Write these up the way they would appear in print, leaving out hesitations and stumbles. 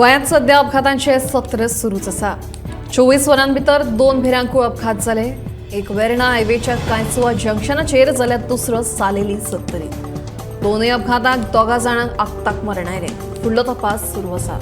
गोंयांत सध्या अपघातांचे सत्र सुरूच आसा। 24 वरां भितर 2 भिरांकूळ अपघात जाले। एक वेर्णा हायवेच्या कांयचुवा जंक्शनाचेर जाल्यार दुसरो सालेली सत्तरी। दोनूय अपघातांत दोगा जाणांक आगताक मरण आयलें। फुडलो तपास सुरू आसा।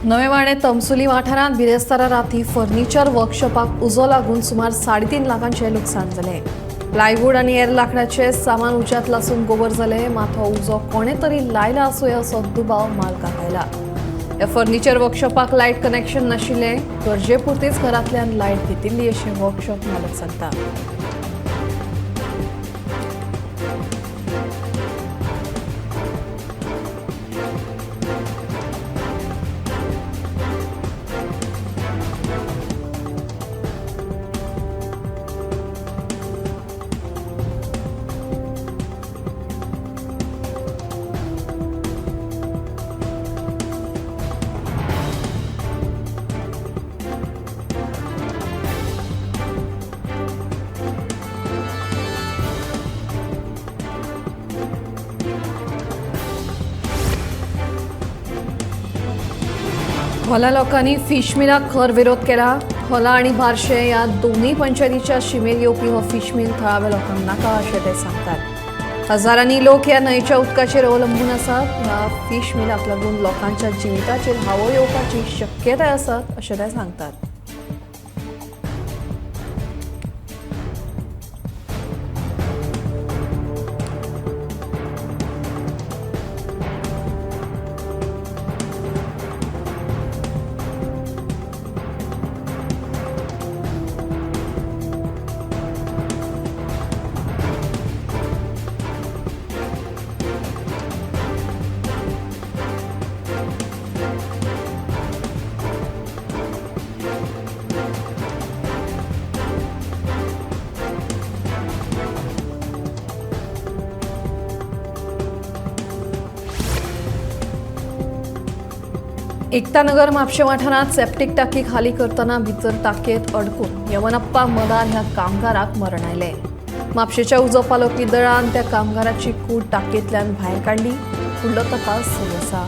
नवे वाडे तमसुली वाठारांत बिरेस्तारा राती फर्निचर वर्कशॉपाक उजो लागून सुमार 3.5 लाखांचे लुकसाण जाले। प्लायवूड आनी हेर लाकडाचे सामान उज्यांत लासून गोबर जाले। मात हो उजो कोणे तरी लायला आसूं असो दुबाव मालकाक आयला। ह्या फर्निचर वर्कशॉपाक लायट कनेक्शन नाशिल्लें। गरजेपुरतीच घरांतल्यान लायट घेतिल्ली अशें वर्कशॉप मालक सांगता। होला लोकांनी फिश मिलाक खर विरोध केला। होला आणि बार्शे ह्या दोन्ही पंचायतीच्या शिमेर येवपी हो फिश मिल थळाव्या लोकांक नाका अशें ते सांगतात। हजारांनी लोक ह्या न्हंयच्या उदकाचेर अवलंबून आसात। ह्या फिश मिलाक लागून लोकांच्या जिविताचेर हावो येवपाची शक्यताय आसा अशें ते सांगतात। एकतानगर म्हापशे वाठारांत सेप्टीक टाकी खाली करतना भितर टाकयेत अडकून यवनप्पा मदार ह्या कामगाराक मरण आयलें। म्हापशेच्या उजो पालोवपी दळान त्या कामगाराची कूड टाकयेंतल्यान भायर काडली। फुडलो तपास सुरू आसा।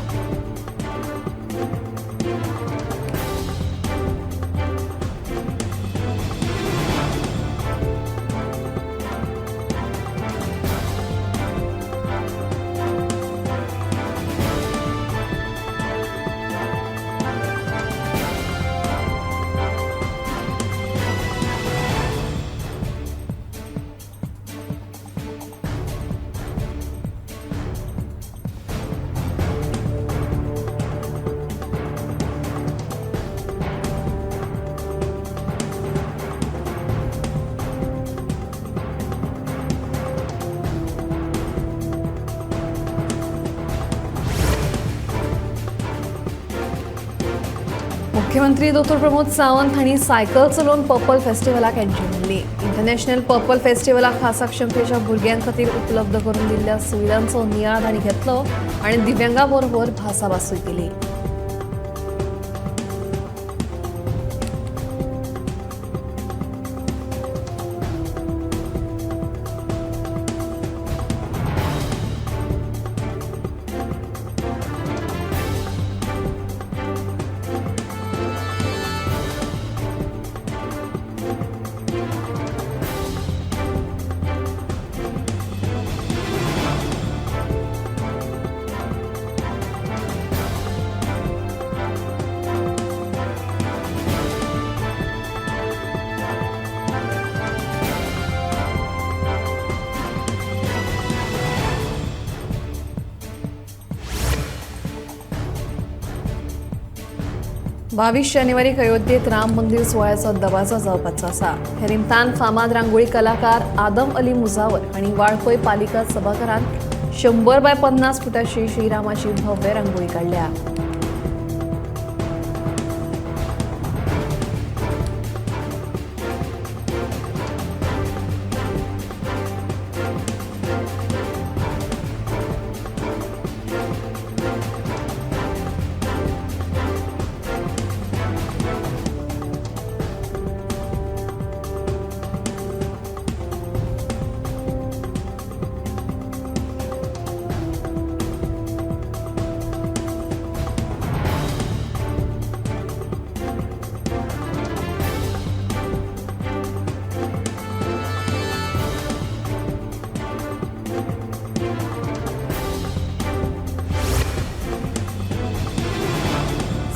मुख्यमंत्री डॉ प्रमोद सावंत हांणी सायकल चलोवन पर्पल फेस्टिवलाक एंट्री मारली। इंटरनॅशनल पर्पल फेस्टिवलाक खासा क्षमतेच्या भुरग्यां खातीर उपलब्ध करून दिल्ल्या सुविधांचो नियाळ तांणी घेतलो आनी दिव्यांगां बरोबर भासाभासूय केली। 22 जानेवारीक अयोध्येत राम मंदिर सोहळ्याचो दबाजो जावपाचो आसा. हे निमतान फामाद रांगोळी कलाकार आदम अली मुजावर हांणी वाळपय पालिका सभाघरांत 100 बाय 50 फुटाची श्रीरामाची भव्य रांगोळी काढल्या.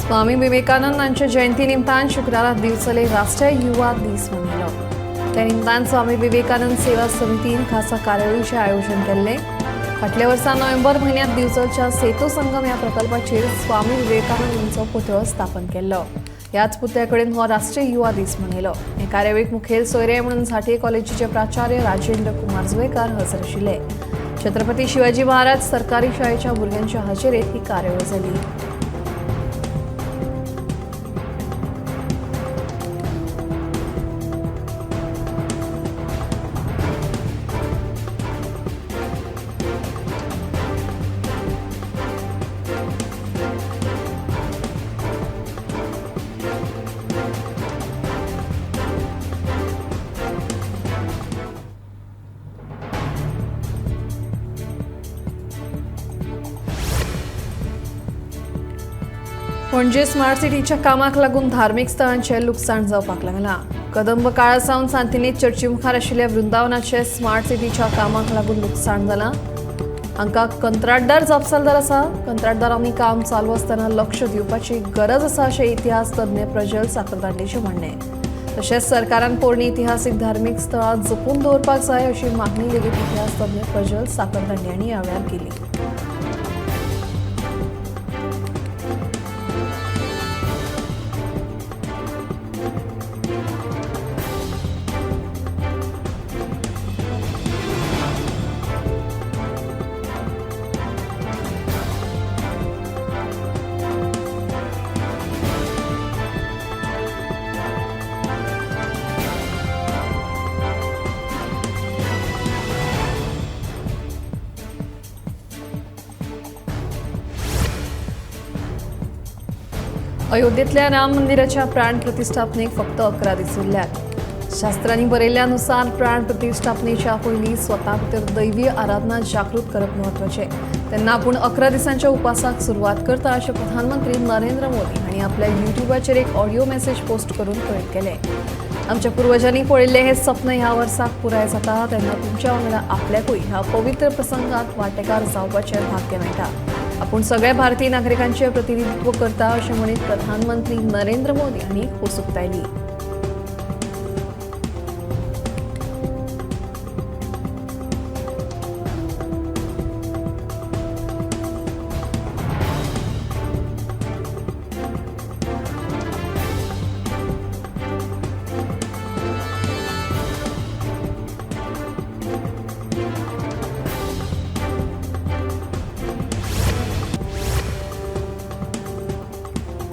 स्वामी विवेकानंद यांच्या जयंती निमतान शुक्रारा दिवसले राष्ट्रीय युवा दीस मनयलो. त्या निमतान स्वामी विवेकानंद सेवा समितीन खासा कार्यावळीचे आयोजन केले. फाटल्या वर्सा नोव्हेंबर म्हयन्यात दिवचलच्या सेतू संगम ह्या प्रकल्पाचेर स्वामी विवेकानंद यांचो पुतळो स्थापन केल्लो. ह्याच पुतळ्याकडेन हो राष्ट्रीय युवा दीस मनयलो. हे कार्यावळीक मुखेल सोयरे म्हणून झांटे कॉलेजीचे प्राचार्य राजेंद्र कुमार जुवेकार हजर आशिल्ले. छत्रपती शिवाजी महाराज सरकारी शाळेच्या भुरग्यांच्या हाजेरीत ही कार्यावळ जाली. पणजे स्मार्ट सिटीच्या कामाक लागून धार्मिक स्थळांचे लुकसाण जावपाक लागला. कदंब काळासावन सांतिनेत चर्ची मुखार आशिल्ल्या वृंदावनाचे स्मार्ट सिटीच्या कामाक लागून लुकसाण जालां. हांकां कंत्राटदार जापसालदार आसा. कंत्राटदारांनी काम चालू आसतना लक्ष दिवपाची गरज आसा अशें इतिहास तज्ञ प्रज्वल साखरदांडेचें म्हणणें. तशेंच सरकारान पोरणी इतिहासीक धार्मिक स्थळां जपून दवरपाक जाय अशी मागणी लेगीत इतिहास तज्ञ प्रज्वल साखरदांडे हांणी ह्या वेळार केली. अयोध्येतल्या राम मंदिराच्या प्राण प्रतिष्ठापनेक फक्त 11 दीस उरल्यात. शास्त्रांनी बरयल्ल्यानुसार प्राण प्रतिष्ठापनेच्या पयलीं स्वता भितर दैवी आराधना जागृत करप म्हत्वाचें. तेन्ना आपूण 11 दिसांच्या उपासाक सुरवात करता अशें प्रधानमंत्री नरेंद्र मोदी हांणी आपल्या युट्यूबाचेर एक ऑडिओ मेसेज पोस्ट करून कळीत केलें. आमच्या पुर्वजांनी पळयल्लें हें सपन ह्या वर्साक पुराय जाता तेन्ना तुमच्या वांगडा आपल्याकूय ह्या पवित्र प्रसंगात वांटेकार जावपाचें भाग्य मेळटा. आपूण सगळ्या भारतीय नागरिकांचे प्रतिनिधित्व करता अशें म्हणीत प्रधानमंत्री नरेंद्र मोदी हांणी खोस उक्तायली.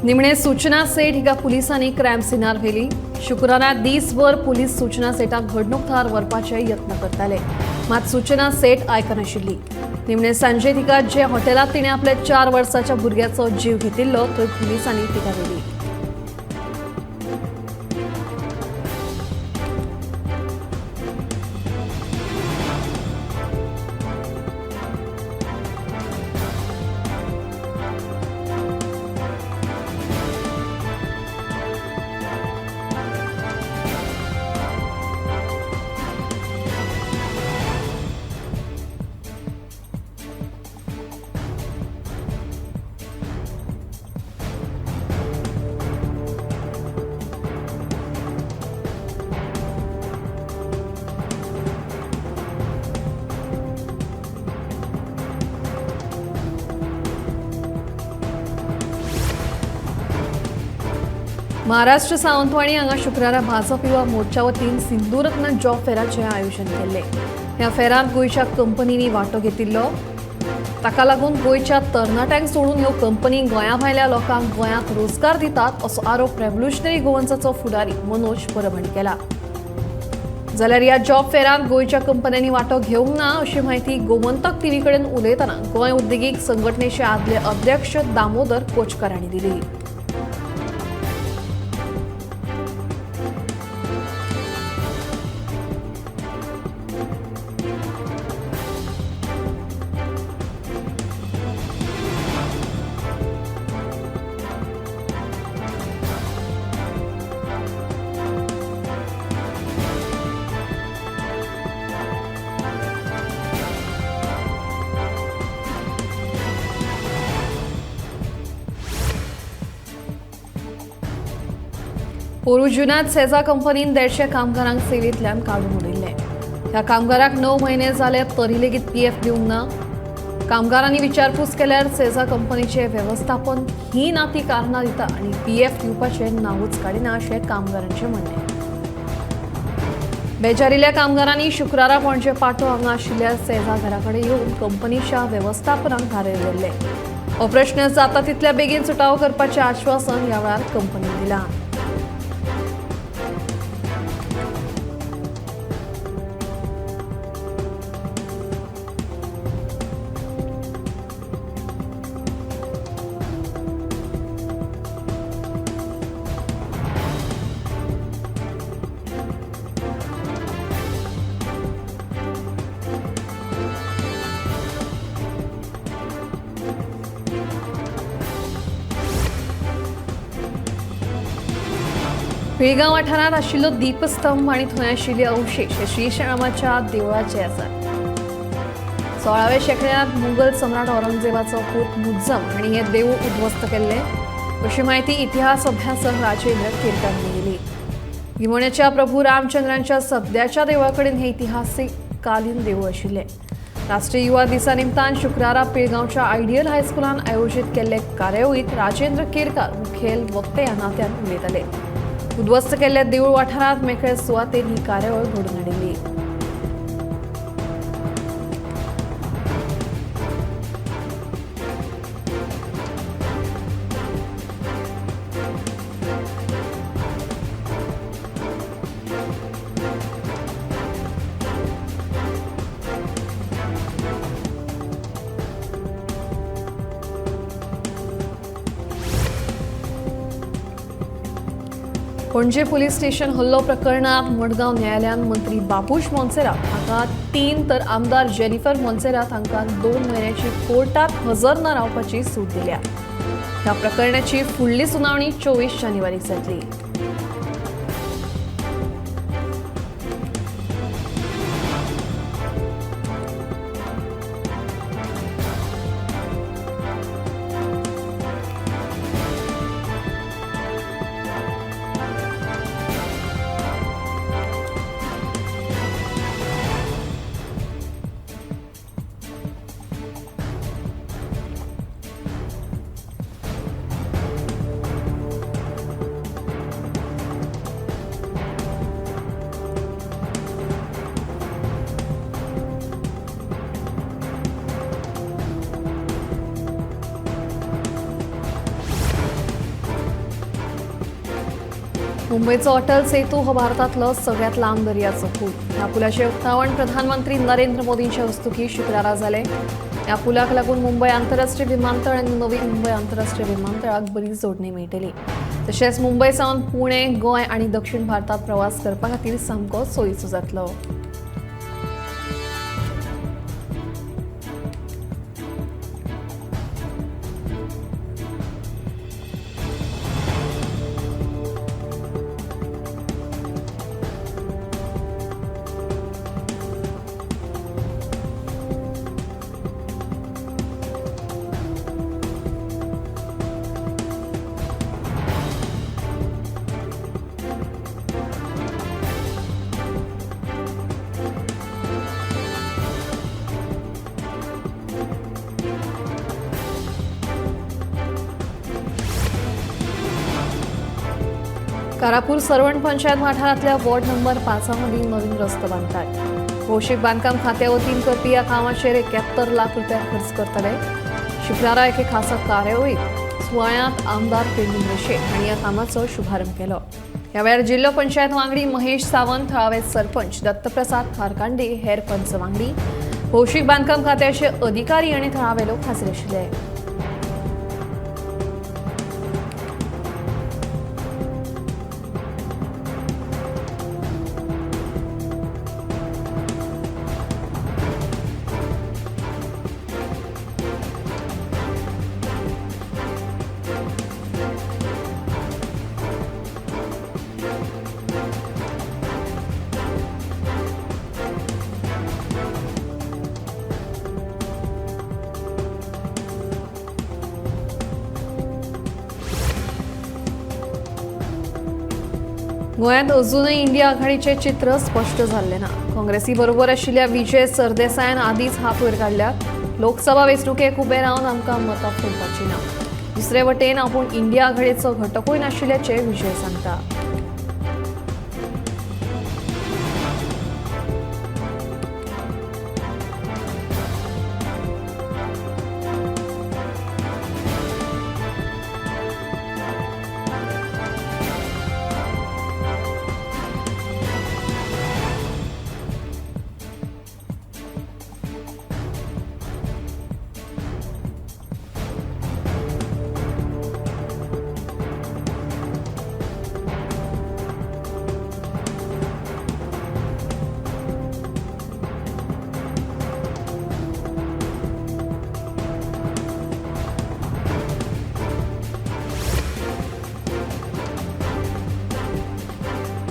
निमणे सूचना सेट हिका पुलिसांनी क्रायम सिनार व्हेली. शुक्रारा दीसभर पुलीस सूचना सेटाक घडणूक थळार व्हरपाचे यत्न करताले, मात सूचना सेट आयकनाशिल्ली. निमणे सांजे तिका जे हॉटेलात तिणे आपल्या 4 वर्साच्या भुरग्याचो जीव घेतिल्लो थंय पुलिसांनी तिका व्हेली. महाराष्ट्र सावंतवाडी हांगा शुक्रारा भाजप युवा मोर्चा वतीन सिंधुरत्न जॉब फेराचें आयोजन केल्लें. ह्या फेरांत गोंयच्या कंपनींनी वांटो घेतिल्लो. ताका लागून गोंयच्या तरणाट्यांक सोडून ह्यो कंपनी गोंया भायल्या लोकांक गोंयांत रोजगार दितात असो आरोप रेव्होल्युशनरी गोवन्साचो फुडारी मनोज परब हांणी केला. जाल्यार ह्या जॉब फेरांत गोंयच्या कंपन्यांनी वांटो घेवंक ना अशी माहिती गोमंतक टीव्ही कडेन उलयतना गोंय उद्देगीक संघटनेचे आदले अध्यक्ष दामोदर कोचकर हांणी दिली. पोरू जुनांत सेजा कंपनीन 150 कामगारांक सेवेंतल्यान काडून उडयल्ले. ह्या कामगारांक 9 म्हयने जाले तरी लेगीत पीएफ दिवंक ना. कामगारांनी विचारपूस केल्यार सेजा कंपनीचे वेवस्थापन ही नाती कारणां दिता आनी पीएफ दिवपाचें नांवूच काडिना अशें कामगारांचें म्हणणें. बेजारिल्ल्या कामगारांनी शुक्रारा पणजे पाटो हांगा आशिल्ल्या सेजा घरा कडेन येवन कंपनीच्या वेवस्थापनाक धारेर धरले. हो प्रश्न जाता तितल्या बेगीन सुटावो करपाचें आश्वासन ह्या वेळार कंपनीन दिलां. पिळगांव वाठारांत आशिल्लो दीपस्तंभ आनी थंय आशिल्ले अवशेश हे श्रीरामाच्या देवळाचे आसात. 16व्या शेंकड्यांत मुघल सम्राट औरंगजेबाचो पूत मुझ्झम हांणी हे देवूळ उद्ध्वस्त केल्ले अशी माहिती इतिहास अभ्यासक राजेंद्र केरकारांनी दिली. गिमोण्याच्या प्रभू रामचंद्रांच्या सद्याच्या देवळा कडेन हे इतिहासीक कालीन देवूळ आशिल्ले. राष्ट्रीय युवा दिसा निमतान शुक्रारा पिळगांवच्या आयडियल हायस्कुलान आयोजीत केल्ले कार्यावळीत राजेंद्र केरकार मुखेल वक्ते ह्या नात्यान उलयताले. उद्ध्वस्त केल्ल्या देवूळ वाठारांत मेकळे सुवातेर ही कार्यावळ घडोवन हाडिल्ली. पणजे पुलीस स्टेशन हल्लो प्रकरणात मडगांव न्यायालयान मंत्री बाबूश मोन्सेरात हांका 3 तर आमदार जेनिफर मोन्सेरात हांका 2 म्हयन्याची कोर्टात हजर न रावपाची सूट दिल्या. ह्या प्रकरणाची फुडली सुनावणी 24 जानेवारीक जातली. मुंबईचो अटल सेतू हो भारतातलो सगळ्यात लांब दर्याचो पूल. ह्या पुलाचे उक्तावण प्रधानमंत्री नरेंद्र मोदींच्या हस्तुकी शुक्रारा जालें. ह्या पुलाक लागून मुंबय आंतरराष्ट्रीय विमानतळ आनी नवी मुंबय आंतरराष्ट्रीय विमानतळाक बरी जोडणी मेळटली. तशेंच मुंबय सावन पुणे, गोंय आनी दक्षिण भारतात प्रवास करपा खातीर सामको सोयीचो जातलो. कारापूर सरवण पंचायत वाठारातल्या वॉर्ड नंबर 5 मध्ये नवीन रस्तो बांधतात. भौशीक बांधकाम खात्यावतीन करपी या कामाचेर 71 लाख रुपया खर्च करतले. शुक्रारा एके खासा कार्यावळीत सुवाळ्यात आमदार पेंडुंद्र शेट हांणी या कामाचो शुभारंभ केलो. ह्या वेळार जिल्लो पंचायत वांगडी महेश सावंत, थळावे सरपंच दत्तप्रसाद खारकांडे, हेर पंच वांगडी, भौशीक बांधकाम खात्याचे अधिकारी आनी थळावे लोक हाजीर आशिल्ले. गोंयांत अजूनय इंडिया आघाडीचे चित्र स्पष्ट झाले ना. काँग्रेसी बरोबर आशिल्ल्या विजय सरदेसायान आदींच हात वयर काडल्यात. लोकसभा वेंचणुकेक उबे रावन आमकां मतां फोडपाची ना. दुसरे वटेन आपूण इंडिया आघाडीचो घटकूय नाशिल्ल्याचे विजय सांगता.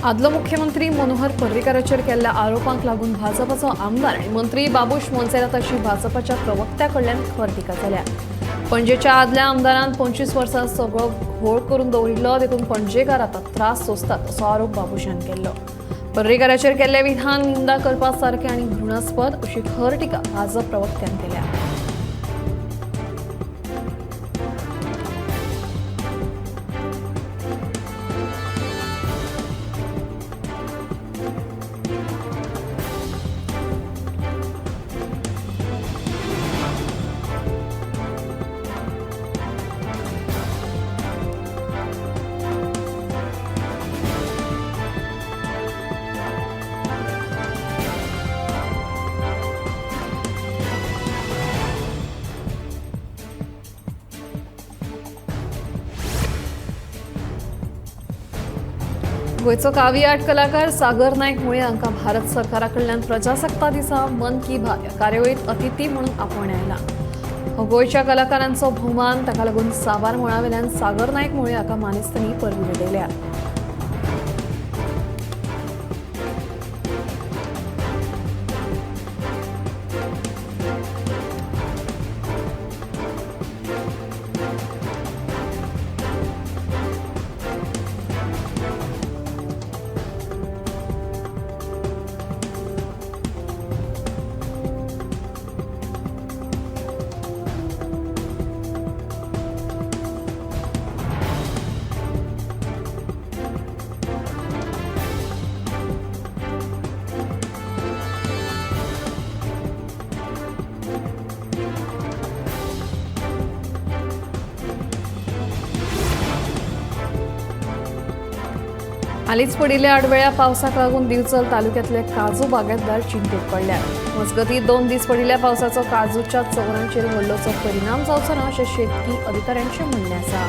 आदलो मुख्यमंत्री मनोहर पर्रीकाराचेर केल्ल्या आरोपांक लागून भाजपाचो आमदार आनी मंत्री बाबूश मोन्सेरात अशी भाजपाच्या प्रवक्त्या कडल्यान खर टिका जाल्या. पणजेच्या आदल्या आमदारान 25 वर्सां सगळो घोळ करून दवरिल्लो, देखून पणजेकार आतां त्रास सोंसतात असो आरोप बाबूशान केल्लो. पर्रीकाराचेर केल्ले विधान निंदा करपा सारकें आनी घृणास्पद अशी खर टिका भाजप प्रवक्त्यान केल्या. गोयचो कावी आर्ट कलाकार सागर नायक मुळे हांकां भारत सरकारा कडल्यान प्रजासत्ताक दिसा मन की बात ह्या कार्यावळीत अतिथी म्हणून आपणे आयला. हो गोयच्या कलाकारांचो भोवमान, ताका लागून साबार मळा वेल्यान सागर नायक मुळे हाका मानेस्तांनी परबी भेटयल्या. हालींच पडिल्ल्या आडवेळ्या पावसाक लागून दिवचल तालुक्यांतले काजू बागायतदार चिंतेत पडल्यात. मजगतीं 2 दीस पडिल्ल्या पावसाचो काजूच्या चवरांचेर व्हडलोसो परिणाम जावचो ना अशें शेतकी अधिकाऱ्यांचें म्हणणें आसा.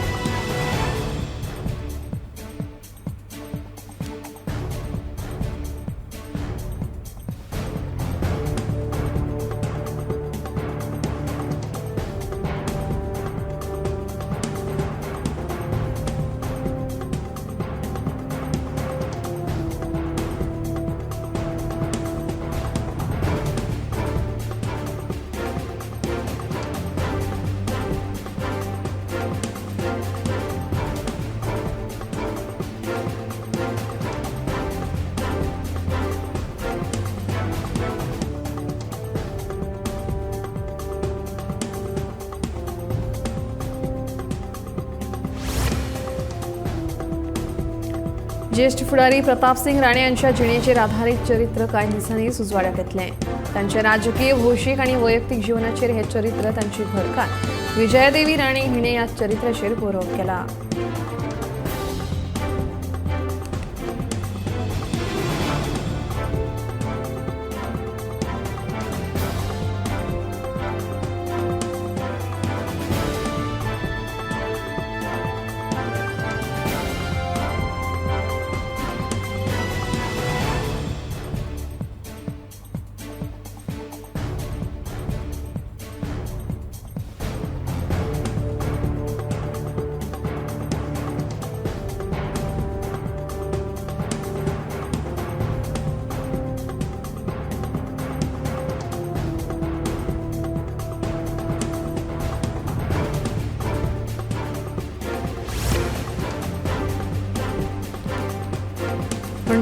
ज्येष्ठ फुडारी प्रतापसिंग राणे यांच्या जिणेचेर आधारित चरित्र कांय दिसांनी सुजवाड्यात येतलें. तांचे राजकीय भौशीक आनी वैयक्तीक जिवनाचेर हे चरित्र तांची घरकान्न विजयादेवी राणे हिणें ह्या चरित्राचेर बरोवप केला.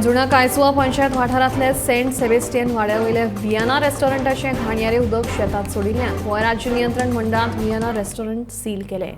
जुना कायसुवा पंचायत वाठारांतले सेंट सेबेस्टियन वाड्यावयल्या वियाना रेस्टॉरंटाचे घाणयारे उदक शेतात सोडिल्ल्यान गोंय राज्य नियंत्रण मंडळान वियाना रेस्टॉरंट सील केले.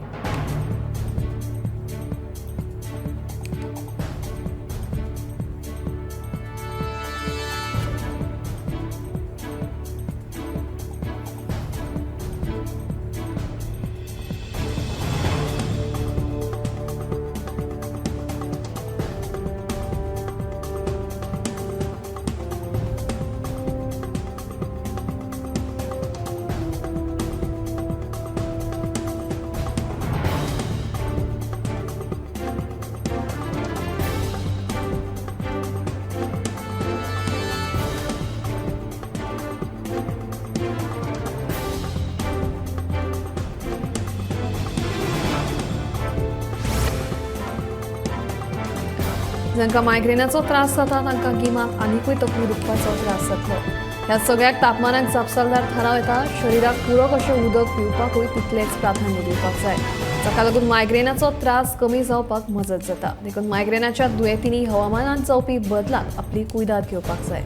जांकां मायग्रेनाचो त्रास जाता तांकां गिमांत आनीकूय तकली दुखपाचो त्रास जातलो. ह्या सगळ्याक तापमानाक जापसालदार थाराव येता. शरिराक पुरक अशें उदक पिवपाकूय तितलेंच प्राधान्य दिवपाक जाय, जाका लागून मायग्रेनाचो त्रास कमी जावपाक मजत जाता. देखून मायग्रेनाच्या दुयेंतींनी हवामानांत जावपी बदलाक आपली कुयदाद घेवपाक जाय.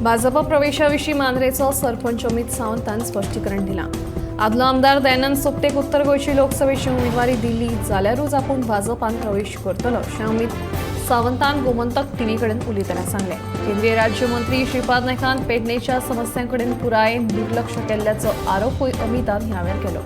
भाजप प्रवेशाविशीं मांद्रेचो सरपंच अमित सावंतान स्पश्टीकरण दिलां. आदलो आमदार दयानंद सोपटेक उत्तर गोंयची लोकसभेची उमेदवारी दिल्ली जाल्यारूच आपूण भाजपान प्रवेश करतलो अशें अमित सावंतान गोमंतक टीव्ही कडेन उलयतना सांगलें. केंद्रीय राज्यमंत्री श्रीपाद नायकान पेडणेच्या समस्यां कडेन पुराय दुर्लक्ष केल्ल्याचो आरोपूय अमितान ह्या वेळार केलो.